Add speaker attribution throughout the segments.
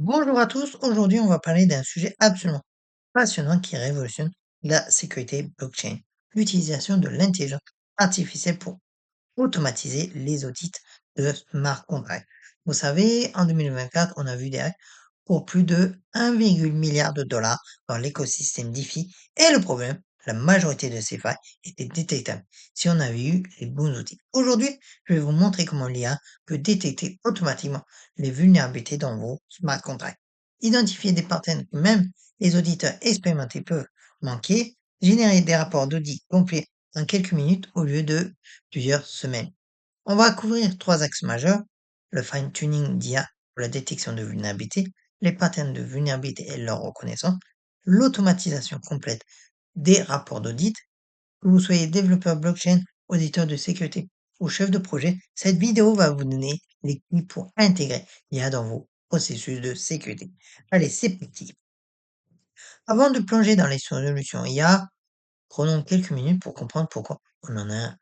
Speaker 1: Bonjour à tous, aujourd'hui on va parler d'un sujet absolument passionnant qui révolutionne la sécurité blockchain, l'utilisation de l'intelligence artificielle pour automatiser les audits de smart contracts. Vous savez, en 2024, on a vu des hacks pour plus de 1,1 milliard de dollars dans l'écosystème DeFi. Et le problème, la majorité de ces failles étaient détectables si on avait eu les bons outils. Aujourd'hui, je vais vous montrer comment l'IA peut détecter automatiquement les vulnérabilités dans vos smart contracts. Identifier des patterns que même les auditeurs expérimentés peuvent manquer, générer des rapports d'audit complets en quelques minutes au lieu de plusieurs semaines. On va couvrir trois axes majeurs: le fine-tuning d'IA pour la détection de vulnérabilités, les patterns de vulnérabilité et leur reconnaissance, l'automatisation complète des rapports d'audit. Que vous soyez développeur blockchain, auditeur de sécurité ou chef de projet, cette vidéo va vous donner les clés pour intégrer l'IA dans vos processus de sécurité. Allez, c'est parti. Avant de plonger dans les solutions IA, prenons quelques minutes pour comprendre pourquoi on en a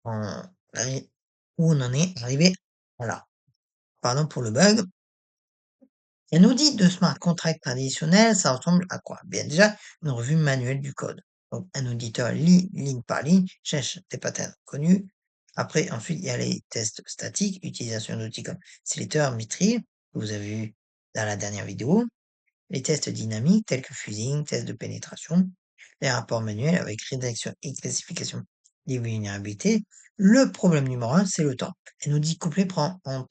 Speaker 1: en arri- où on en est arrivé là. Pardon pour le bug. Un audit de smart contract traditionnel, ça ressemble à quoi? Bien déjà, une revue manuelle du code. Donc, un auditeur lit ligne par ligne, cherche des patterns connus. Après, ensuite, il y a les tests statiques, utilisation d'outils comme Selector, Mithril, que vous avez vu dans la dernière vidéo. Les tests dynamiques tels que fusing, tests de pénétration, les rapports manuels avec rédaction et classification des vulnérabilités. Le problème numéro un, c'est le temps. Un audit complet prend entre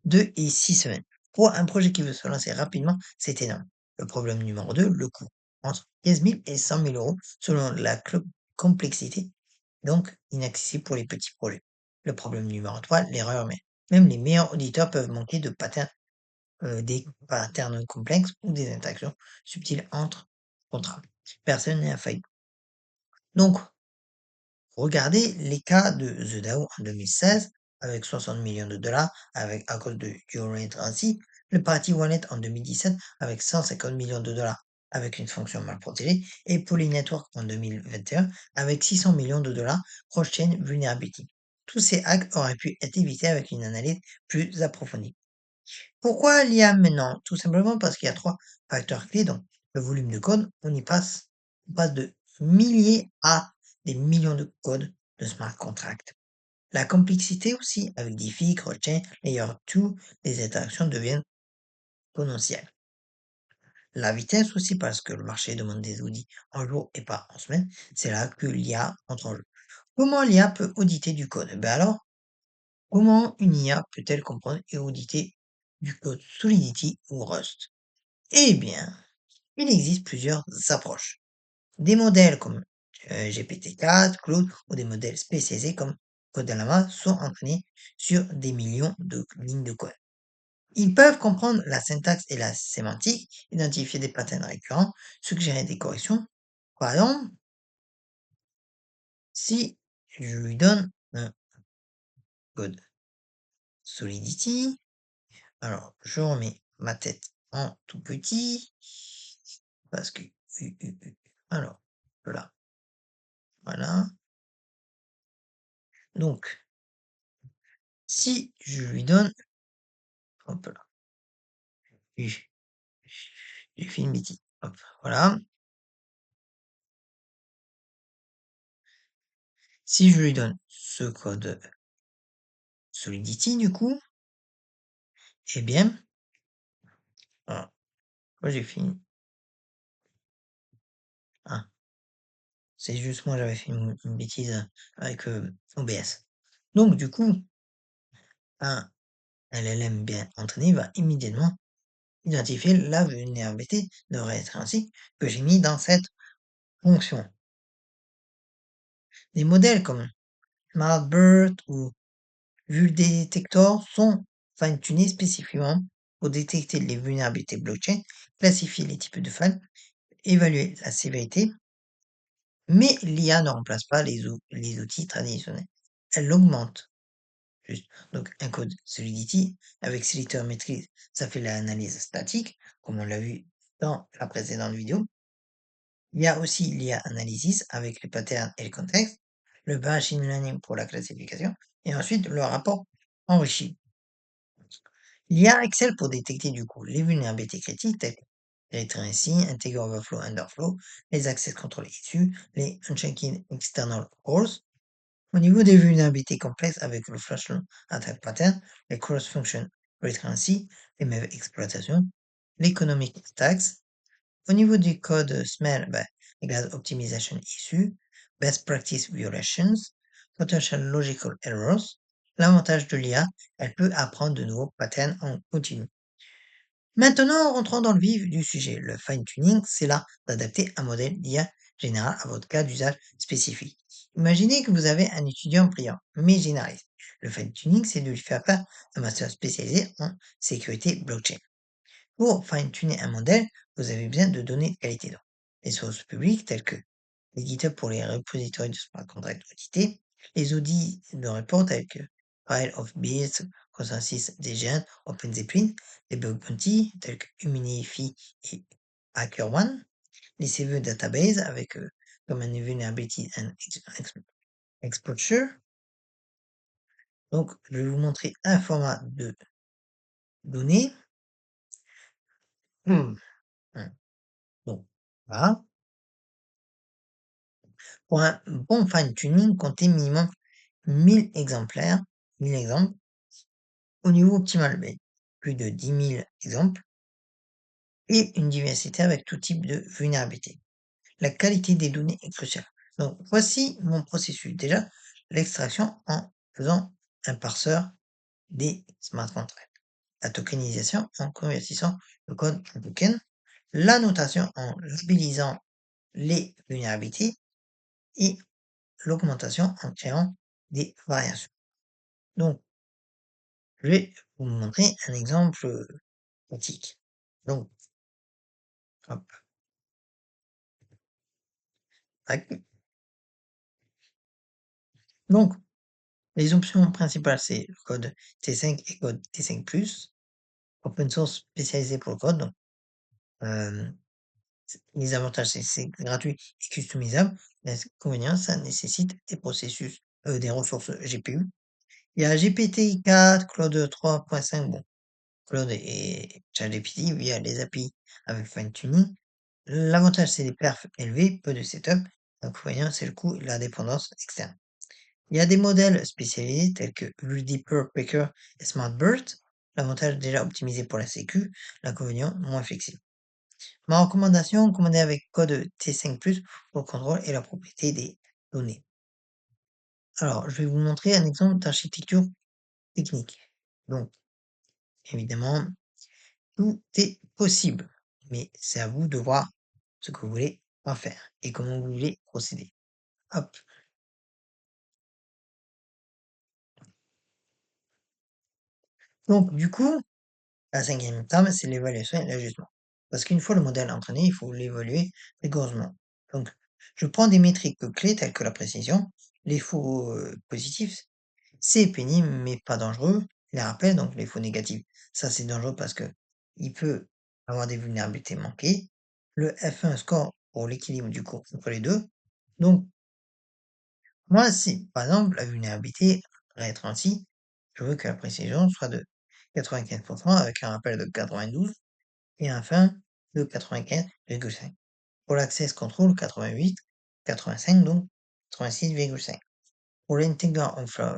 Speaker 1: 2 et 6 semaines. Pour un projet qui veut se lancer rapidement, c'est énorme. Le problème numéro 2, le coût. Entre 15 000 et 100 000 euros selon la complexité, donc inaccessible pour les petits projets. Le problème numéro 3, l'erreur humaine. Même les meilleurs auditeurs peuvent manquer de patterns, des patterns complexes ou des interactions subtiles entre contrats. Personne n'est infaillible. Donc, regardez les cas de The DAO en 2016 avec 60 millions de dollars à cause de Durant ainsi, le Party Wallet en 2017 avec 150 millions de dollars avec une fonction mal protégée et Poly Network en 2021 avec 600 millions de dollars cross-chain vulnerability. Tous ces hacks auraient pu être évités avec une analyse plus approfondie. Pourquoi l'IA maintenant? Tout simplement parce qu'il y a trois facteurs clés. Donc, le volume de code, on passe de milliers à des millions de codes de smart contracts. La complexité aussi, avec diffie, crochet, layer 2, les interactions deviennent exponentielles. La vitesse aussi, parce que le marché demande des audits en jour et pas en semaine, c'est là que l'IA entre en jeu. Comment l'IA peut auditer du code? Ben alors, comment une IA peut-elle comprendre et auditer du code Solidity ou Rust? Eh bien, il existe plusieurs approches. Des modèles comme GPT-4, Claude ou des modèles spécialisés comme Codalama sont entraînés sur des millions de lignes de code. Ils peuvent comprendre la syntaxe et la sémantique, identifier des patterns récurrents, suggérer des corrections. Par exemple, si je lui donne un code Solidity, alors je remets ma tête en tout petit parce que alors voilà. Voilà. Donc, si je lui donne, hop là, j'ai j'ai fait une bêtise. Hop, voilà. Si je lui donne ce code Solidity, du coup, eh bien, voilà. Moi j'ai fait ah, c'est juste moi j'avais fait une bêtise avec OBS. Donc, du coup, un LLM bien entraîné va immédiatement identifier la vulnérabilité devrait être ainsi que j'ai mis dans cette fonction. Des modèles comme SmartBird ou VulDetector sont fine-tunés spécifiquement pour détecter les vulnérabilités blockchain, classifier les types de failles, évaluer la sévérité, mais l'IA ne remplace pas les outils traditionnels. Elle l'augmente juste. Donc un code Solidity avec Selector Matrix, ça fait l'analyse statique, comme on l'a vu dans la précédente vidéo. Il y a aussi l'IA Analysis avec les patterns et le contexte, le machine learning pour la classification, et ensuite le rapport enrichi. L'IA excelle pour détecter du coup les vulnérabilités critiques telles que les rétrécis, integer overflow, underflow, les access control issus, les unchecking external roles. Au niveau des vulnérabilités complexes avec le flash attack pattern, les cross-function recurrency, les MEV exploitation, l'economic attacks. Au niveau du code SMEL, égale optimization issue, best practice violations, potential logical errors. L'avantage de l'IA, elle peut apprendre de nouveaux patterns en continu. Maintenant, rentrons dans le vif du sujet. Le fine-tuning, c'est là d'adapter un modèle d'IA général à votre cas d'usage spécifique. Imaginez que vous avez un étudiant brillant, mais généraliste. Le fine-tuning, c'est de lui faire faire un master spécialisé en sécurité blockchain. Pour fine-tuner un modèle, vous avez besoin de données de qualité. Donc, les sources publiques telles que les GitHub pour les repositories de smart contracts audités, les audits de report tels que File of Builds, Consensus Agent, OpenZeppelin, les bug bounty tels que Huminify et HackerOne, les CV database avec comme un vulnerability and exposure. Donc, je vais vous montrer un format de données. Hmm. Donc, voilà. Pour un bon fine-tuning, comptez minimum 1000 exemplaires, 1000 exemples, au niveau optimal, mais plus de 10 000 exemples, et une diversité avec tout type de vulnérabilité. La qualité des données est cruciale. Donc, voici mon processus. Déjà, l'extraction en faisant un parseur des smart contracts. La tokenisation en convertissant le code en token. La notation en labellisant les vulnérabilités et l'augmentation en créant des variations. Donc, je vais vous montrer un exemple pratique. Donc, hop, tac. Donc, les options principales, c'est le code T5 et code T5+, open source spécialisé pour le code. Donc, euh, les avantages, c'est gratuit et customisable. Les inconvénients, ça nécessite des processus, des ressources GPU. Il y a GPT-4, Claude 3.5, bon, Claude et ChatGPT via les API avec fine-tuning. L'avantage, c'est les perfs élevés, peu de setup. L'inconvénient, c'est le coût et la dépendance externe. Il y a des modèles spécialisés tels que VuDeeper, Packer et SmartBERT. L'avantage déjà optimisé pour la sécu, l'inconvénient moins flexible. Ma recommandation, commander avec code T5+, pour le contrôle et la propriété des données. Alors, je vais vous montrer un exemple d'architecture technique. Donc, évidemment, tout est possible, mais c'est à vous de voir ce que vous voulez en faire et comment vous voulez procéder. Hop. Donc, du coup, la cinquième étape, c'est l'évaluation et l'ajustement. Parce qu'une fois le modèle entraîné, il faut l'évaluer rigoureusement. Donc, je prends des métriques clés telles que la précision, les faux positifs, c'est pénible mais pas dangereux. Les rappels, donc les faux négatifs, ça c'est dangereux parce que il peut avoir des vulnérabilités manquées. Le F1 score pour l'équilibre du cours entre les deux. Donc, moi, si par exemple la vulnérabilité RAID36, je veux que la précision soit de 95% avec un rappel de 92 et un fin de 95,5. Pour l'access control, 88, 85 donc 86,5. Pour l'integer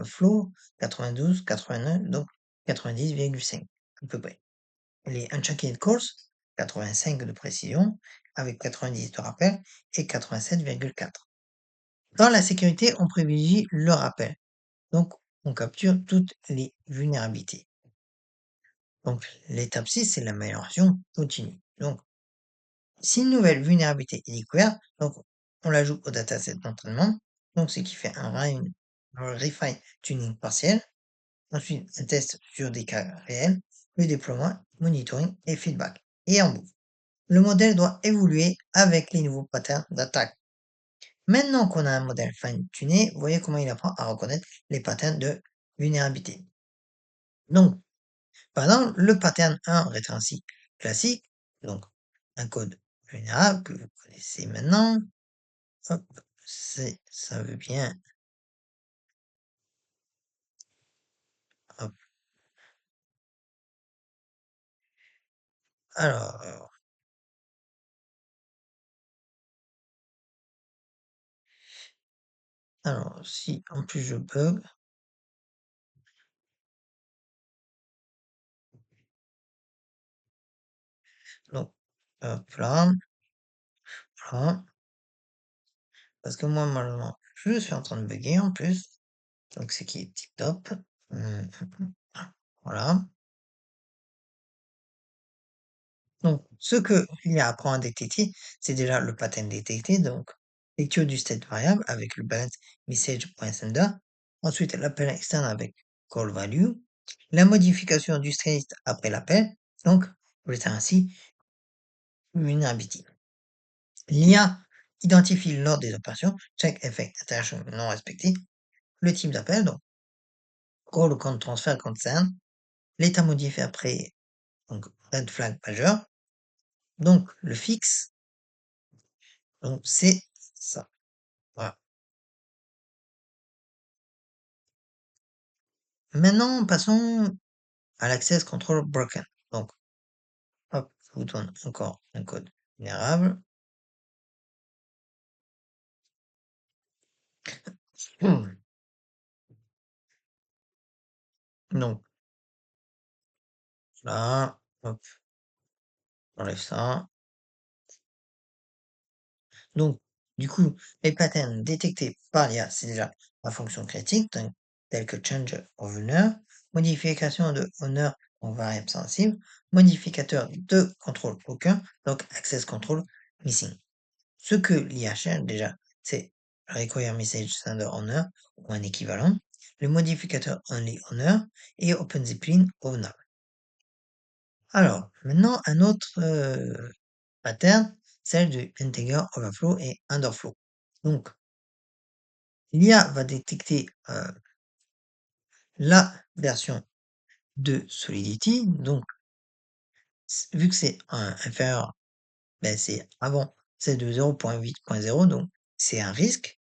Speaker 1: flow, 92, 89 donc 90,5 à peu près. Les unchecked course, 85 de précision avec 90 de rappel et 87,4. Dans la sécurité, on privilégie le rappel. Donc, on capture toutes les vulnérabilités. Donc, l'étape 6, c'est l'amélioration continue. Donc, si une nouvelle vulnérabilité est découverte, donc on l'ajoute au dataset d'entraînement, donc ce qui fait un refine tuning partiel. Ensuite, un test sur des cas réels, le déploiement, monitoring et feedback. Et en boucle. Le modèle doit évoluer avec les nouveaux patterns d'attaque. Maintenant qu'on a un modèle fine-tuné, vous voyez comment il apprend à reconnaître les patterns de vulnérabilité. Donc, par exemple, le pattern 1 rétréci classique, donc un code vulnérable que vous connaissez maintenant. Hop, ça veut bien. Hop, Alors, alors, si en plus je bug, donc, hop là, voilà. Parce que moi, malheureusement, je suis en train de bugger en plus. Donc, c'est qui est tip top. Voilà. Donc, ce que l'IA apprend à détecter, c'est déjà le pattern détecté, donc lecture du state variable avec le balance message.sender, ensuite l'appel externe avec call value, la modification du state après l'appel, donc return ainsi vulnerability. L'IA identifie lors des opérations, check effect interaction non respecté, le type d'appel, donc call ou compte transfert concern, l'état modifié après, donc red flag majeur, donc le fixe, donc c'est ça. Voilà. Maintenant, passons à l'access control broken. Donc, hop, je vous donne encore un code vulnérable. Donc, là, hop, j'enlève ça. Donc, du coup, les patterns détectés par l'IA, c'est déjà la fonction critique, telle que change of owner, modification de owner en variable sensible, modificateur de contrôle aucun, donc access control missing. Ce que l'IA cherche déjà, c'est require message sender owner ou un équivalent, le modificateur only owner et OpenZeppelin owner. Alors, maintenant, un autre pattern, celle du integer overflow et underflow. Donc, l'IA va détecter la version de Solidity. Donc, vu que c'est inférieur, ben, c'est avant, c'est de 0.8.0, donc c'est un risque.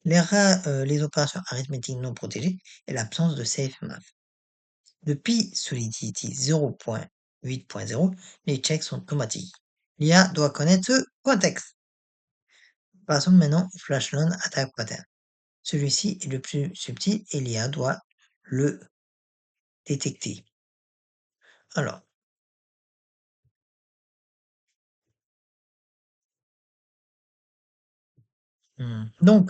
Speaker 1: Les opérations arithmétiques non protégées et l'absence de safe math. Depuis Solidity 0.8.0, les checks sont automatiques. L'IA doit connaître ce contexte. Passons maintenant au Flashland Attack Pattern. Celui-ci est le plus subtil et l'IA doit le détecter. Alors, donc,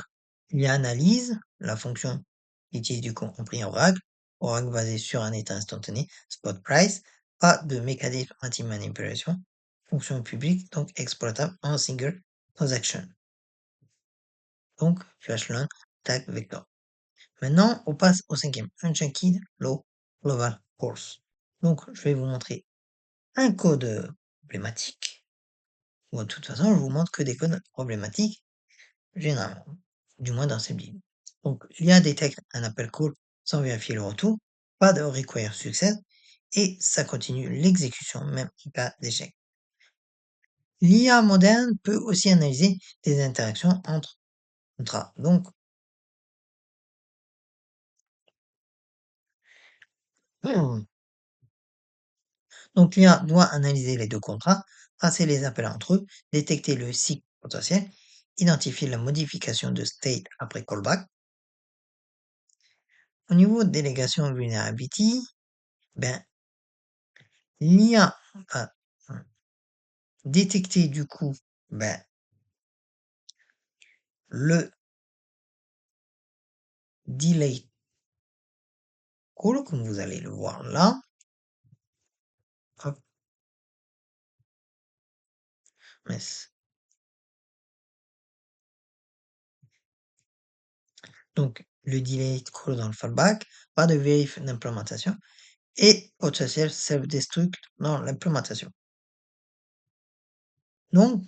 Speaker 1: l'IA analyse la fonction qui utilise du coup un prix Oracle, Oracle basé sur un état instantané, spot price, pas de mécanisme anti-manipulation, fonction publique, donc exploitable en single transaction. Donc, Flashland Attack Vector. Maintenant, on passe au cinquième, Unchunked Low Global Course. Donc, je vais vous montrer un code problématique. Ou de toute façon, je vous montre que des codes problématiques, généralement. Du moins dans ces billes. Donc, l'IA détecte un appel call sans vérifier le retour, pas de require success, et ça continue l'exécution même en cas d'échec. L'IA moderne peut aussi analyser des interactions entre contrats. Donc l'IA doit analyser les deux contrats, tracer les appels entre eux, détecter le cycle potentiel, identifier la modification de state après callback. Au niveau de délégation vulnerability, ben, l'IA va détecter du coup ben, le delay call, comme vous allez le voir là. Hop, mince. Donc le delay call dans le fallback, pas de verif d'implémentation, et potentiel self-destruct dans l'implémentation. Donc,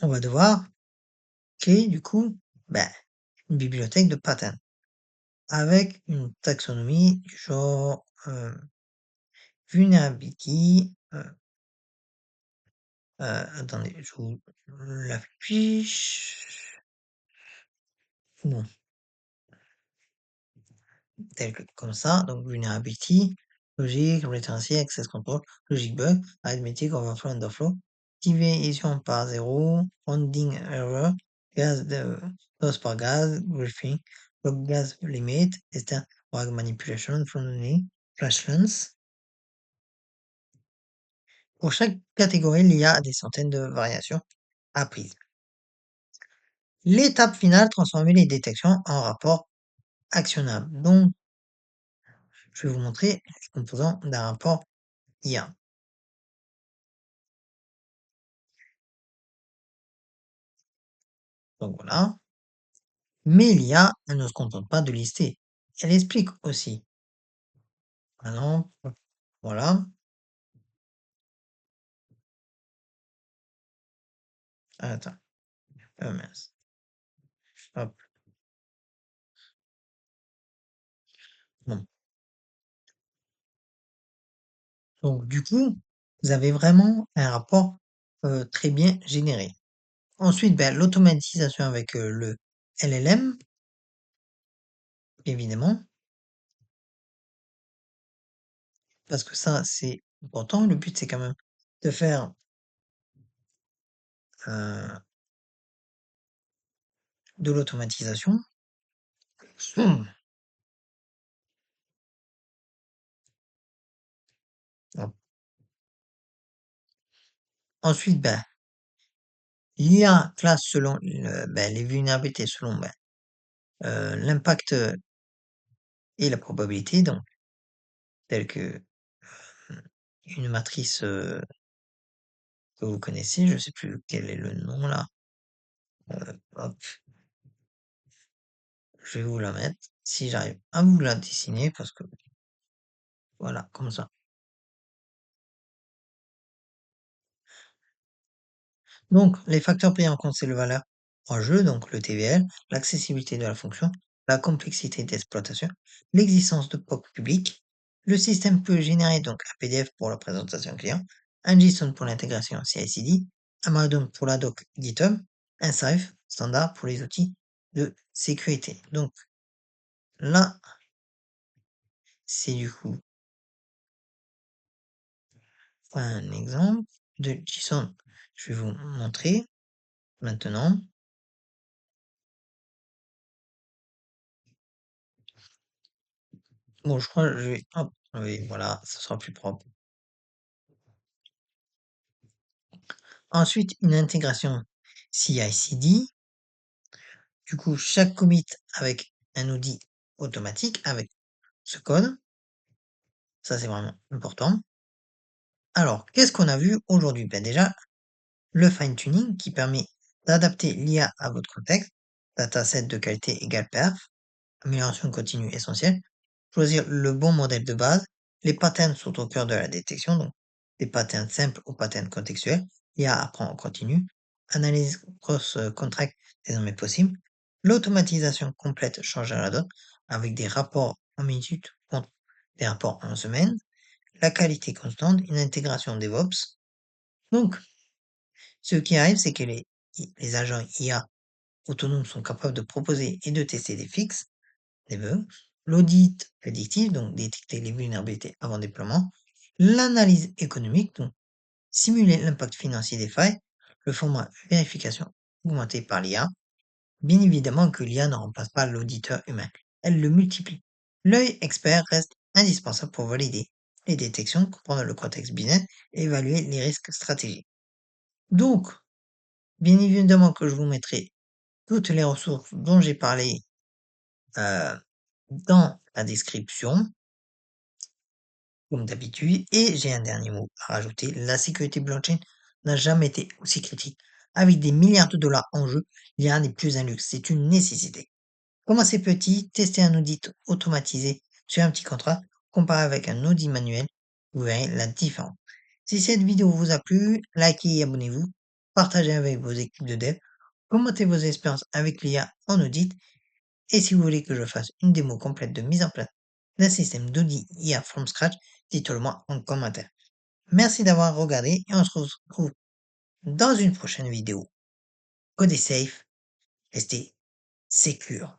Speaker 1: on va devoir créer du coup ben, une bibliothèque de patterns avec une taxonomie du genre vulnerability. Attendez, je vous l'affiche. Non, tel que comme ça, donc vulnerability. logique, latency, access control, logic bug, arithmetic, overflow, underflow, deviation par zéro, rounding error, gaz de dose par gaz, briefing, log gas limit, Eastern wag manipulation, flash lens. Pour chaque catégorie, il y a des centaines de variations apprises. L'étape finale, transformer les détections en rapports actionnables. Donc, je vais vous montrer les composants d'un rapport IA. Donc voilà. Mais l'IA, elle ne se contente pas de lister. Elle explique aussi. Par exemple, voilà. Attends. Mince. Hop. Bon. Donc, du coup, vous avez vraiment un rapport très bien généré. Ensuite, ben, l'automatisation avec le LLM, évidemment, parce que ça, c'est important. Le but, c'est quand même de faire euh, de l'automatisation. Hmm. Hop. Ensuite, ben, l'IA classe selon les vulnérabilités, selon l'impact et la probabilité, donc, telle que une matrice que vous connaissez, je sais plus quel est le nom là. Hop, je vais vous la mettre. Si j'arrive à vous la dessiner, parce que voilà, comme ça. Donc, les facteurs pris en compte, c'est le valeur en jeu, donc le TVL, l'accessibilité de la fonction, la complexité d'exploitation, l'existence de POC public. Le système peut générer donc un PDF pour la présentation client, un JSON pour l'intégration CI/CD, un Markdown pour la doc GitHub, un Safe standard pour les outils de sécurité. Donc là, c'est du coup un exemple de JSON. Je vais vous montrer maintenant. Bon, je crois que je vais, hop, oui, voilà, ça sera plus propre. Ensuite, une intégration CI/CD. Du coup, chaque commit avec un audit automatique avec ce code. Ça, c'est vraiment important. Alors, qu'est-ce qu'on a vu aujourd'hui? Ben déjà, le fine-tuning qui permet d'adapter l'IA à votre contexte. Dataset de qualité égale perf. Amélioration continue essentielle. Choisir le bon modèle de base. Les patterns sont au cœur de la détection, donc des patterns simples aux patterns contextuels. IA apprend en continu. Analyse cross-contract désormais possible. L'automatisation complète change à la donne avec des rapports en minutes contre des rapports en semaine. La qualité constante, une intégration DevOps. Donc, ce qui arrive, c'est que les agents IA autonomes sont capables de proposer et de tester des fixes des bugs, l'audit prédictif, donc détecter les vulnérabilités avant déploiement, l'analyse économique, donc simuler l'impact financier des failles, le format vérification augmenté par l'IA. Bien évidemment que l'IA ne remplace pas l'auditeur humain, elle le multiplie. L'œil expert reste indispensable pour valider les détections, comprendre le contexte business et évaluer les risques stratégiques. Donc, bien évidemment que je vous mettrai toutes les ressources dont j'ai parlé euh, dans la description, comme d'habitude. Et j'ai un dernier mot à rajouter. La sécurité blockchain n'a jamais été aussi critique. Avec des milliards de dollars en jeu, l'IA n'est plus un luxe, c'est une nécessité. Commencez petit, testez un audit automatisé sur un petit contrat, comparé avec un audit manuel, vous verrez la différence. Si cette vidéo vous a plu, likez et abonnez-vous, partagez avec vos équipes de dev, commentez vos expériences avec l'IA en audit, et si vous voulez que je fasse une démo complète de mise en place d'un système d'audit IA from scratch, dites-le moi en commentaire. Merci d'avoir regardé et on se retrouve dans une prochaine vidéo. Codez safe, restez secure.